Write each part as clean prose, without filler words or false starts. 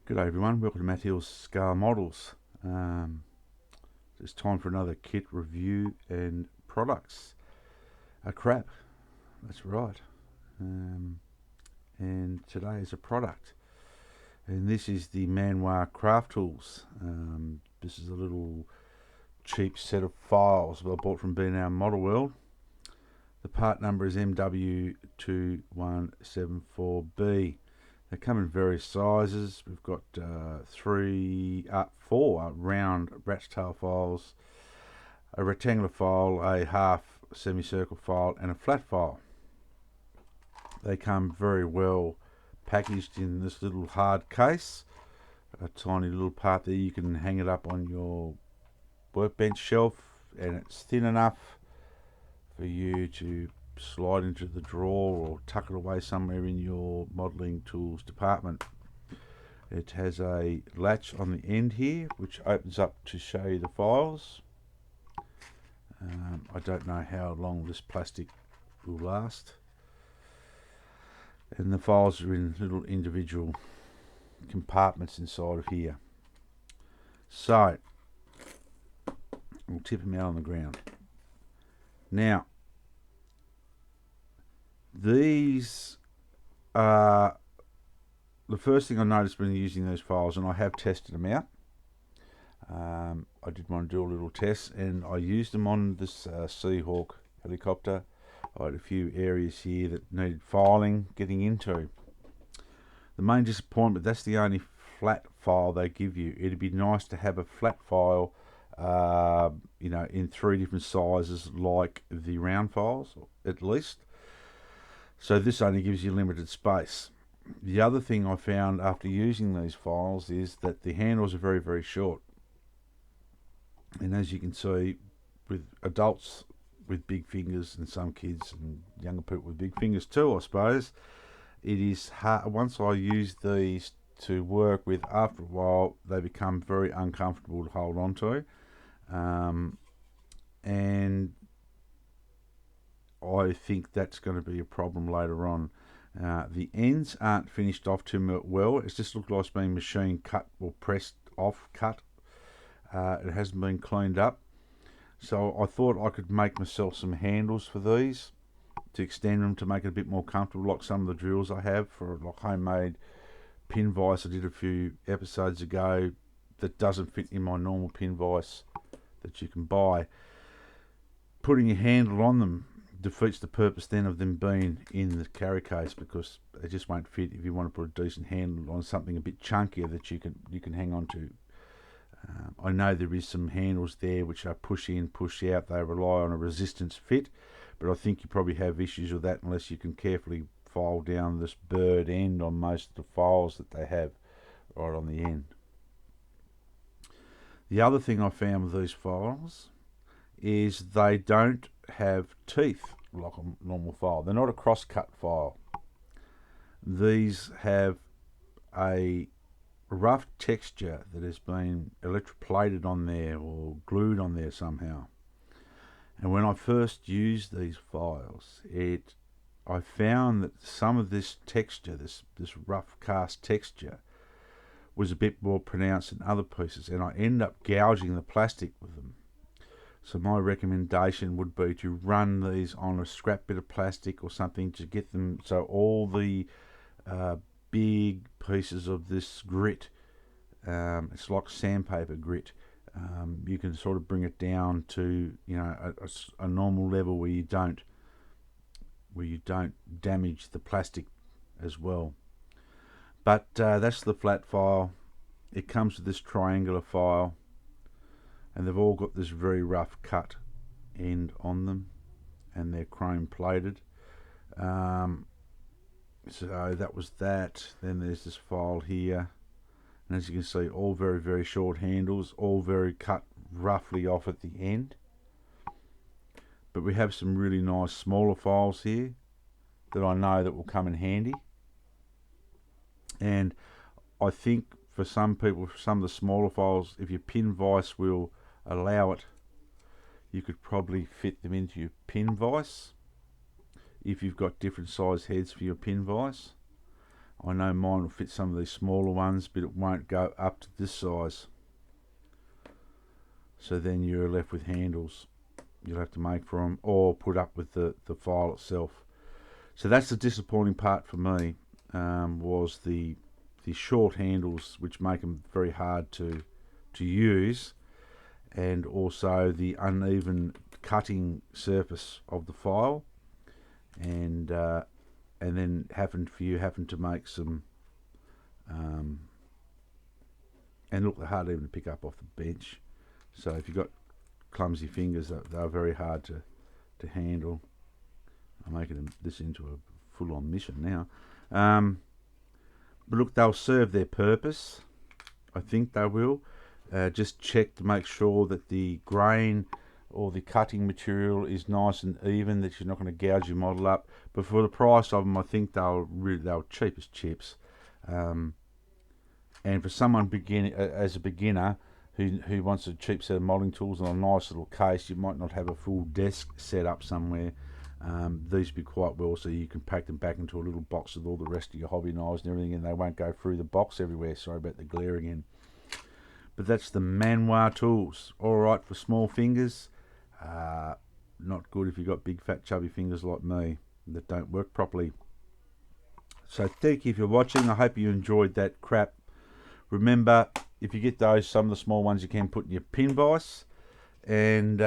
G'day everyone, welcome to Matt Hill's Scale Models. It's time for another kit review and products. A K.R.A.P, that's right. And today is a product. And this is the Manoir Craft Tools. This is a little cheap set of files that I bought from B&R Model World. The part number is MW2174B. They come in various sizes. We've got four round rat's tail files, a rectangular file, a half semicircle file, and a flat file. They come very well packaged in this little hard case. A tiny little part there, you can hang it up on your workbench shelf, and it's thin enough for you to slide into the drawer or tuck it away somewhere in your modelling tools department. It has a latch on the end here which opens up to show you the files. I don't know how long this plastic will last, and the files are in little individual compartments inside of here. So we'll tip them out on the ground. Now these are the first thing I noticed when using those files, and I have tested them out. I did want to do a little test, and I used them on this Seahawk helicopter. I had a few areas here that needed filing, getting into. The main disappointment, that's the only flat file they give you. It'd be nice to have a flat file, in three different sizes like the round files, at least. So this only gives you limited space. The other thing I found after using these files is that the handles are very, very short. And as you can see, with adults with big fingers and some kids and younger people with big fingers too, I suppose, it is hard. Once I use these to work with, after a while, they become very uncomfortable to hold on to. And I think that's going to be a problem later on. The ends aren't finished off too well. It's just looked like it's been machine cut or pressed off, cut. It hasn't been cleaned up. So I thought I could make myself some handles for these to extend them to make it a bit more comfortable, like some of the drills I have for like homemade pin vise I did a few episodes ago that doesn't fit in my normal pin vise that you can buy. Putting a handle on them defeats the purpose then of them being in the carry case, because they just won't fit if you want to put a decent handle on something a bit chunkier that you can hang on to. I know there is some handles there which are push in, push out. They rely on a resistance fit, but I think you probably have issues with that unless you can carefully file down this bird end on most of the files that they have right on the end. The other thing I found with these files is they don't have teeth like a normal file. They're not a cross-cut file. These have a rough texture that has been electroplated on there or glued on there somehow. And when I first used these files, I found that some of this texture, this rough cast texture, was a bit more pronounced than other pieces, and I ended up gouging the plastic with them. So my recommendation would be to run these on a scrap bit of plastic or something to get them so all the big pieces of this grit, it's like sandpaper grit, you can sort of bring it down to a normal level where you don't damage the plastic as well. But that's the flat file. It comes with this triangular file, and they've all got this very rough cut end on them, and they're chrome plated. So that was that. Then there's this file here, and as you can see, all very, very short handles, all very cut roughly off at the end. But we have some really nice smaller files here that I know that will come in handy. And I think for some people, for some of the smaller files, if your pin vise will allow it, you could probably fit them into your pin vise if you've got different size heads for your pin vise. I know mine will fit some of these smaller ones, but it won't go up to this size. So then you're left with handles you'll have to make for them, or put up with the file itself. So that's the disappointing part for me, was the short handles, which make them very hard to use, and also the uneven cutting surface of the file, and then having to make some, and look, they're hard even to pick up off the bench. So if you've got clumsy fingers, they're very hard to handle. I'm making this into a full-on mission now. But look, they'll serve their purpose. I think they will. Just check to make sure that the grain or the cutting material is nice and even, that you're not going to gouge your model up. But for the price of them, I think they'll cheap as chips. And for someone as a beginner who wants a cheap set of modelling tools and a nice little case, you might not have a full desk set up somewhere. These would be quite well, so you can pack them back into a little box with all the rest of your hobby knives and everything, and they won't go through the box everywhere. Sorry about the glare again. But that's the Manoir tools. Alright for small fingers. Not good if you've got big fat chubby fingers like me that don't work properly. So thank you for watching. I hope you enjoyed that crap. Remember, if you get those, some of the small ones you can put in your pin vise. And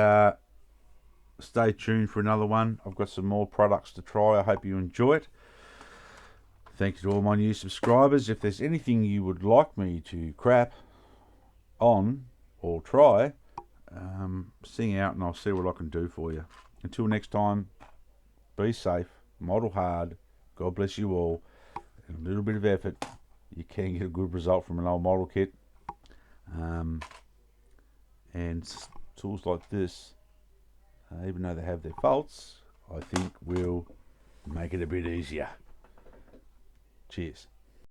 stay tuned for another one. I've got some more products to try. I hope you enjoy it. Thank you to all my new subscribers. If there's anything you would like me to crap on or try, sing out and I'll see what I can do for you. Until next time, be safe, model hard, God bless you all, and a little bit of effort, you can get a good result from an old model kit. And tools like this, even though they have their faults, I think will make it a bit easier. Cheers.